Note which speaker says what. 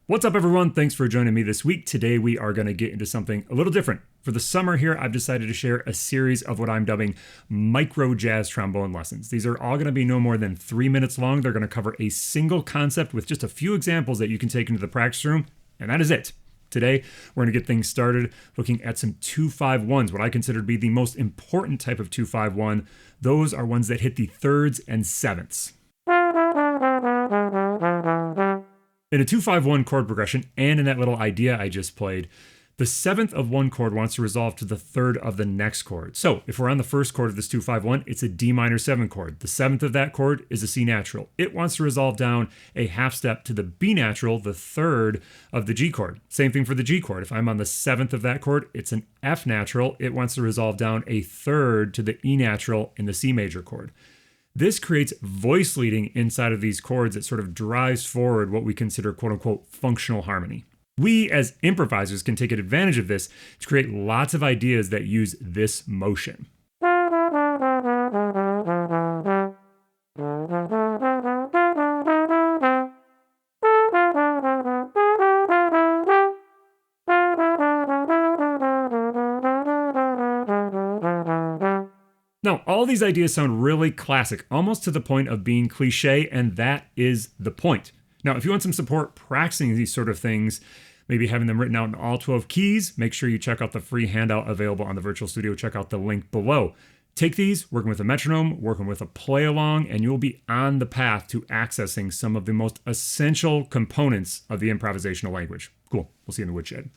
Speaker 1: What's up, everyone? Thanks for joining me this week. Today, we are going to get into something a little different. For the summer here, I've decided to share a series of what I'm dubbing micro jazz trombone lessons. These are all going to be no more than 3 minutes long. They're going to cover a single concept with just a few examples that you can take into the practice room, and that is it. Today, we're going to get things started looking at some 2-5-1s, what I consider to be the most important type of 2-5-1. Those are ones that hit the thirds and sevenths. In a 2-5-1 chord progression, and in that little idea I just played, the seventh of one chord wants to resolve to the third of the next chord. So if we're on the first chord of this 2-5-1, it's a D minor 7 chord. The seventh of that chord is a C natural. It wants to resolve down a half step to the B natural, the third of the G chord. Same thing for the G chord. If I'm on the seventh of that chord, it's an F natural. It wants to resolve down a third to the E natural in the C major chord. This creates voice leading inside of these chords that sort of drives forward what we consider quote unquote functional harmony. We as improvisers can take advantage of this to create lots of ideas that use this motion. Now, all these ideas sound really classic, almost to the point of being cliche, and that is the point. Now, if you want some support practicing these sort of things, maybe having them written out in all 12 keys, make sure you check out the free handout available on the Virtual Studio. Check out the link below. Take these, working with a metronome, working with a play along, and you'll be on the path to accessing some of the most essential components of the improvisational language. Cool. We'll see you in the woodshed.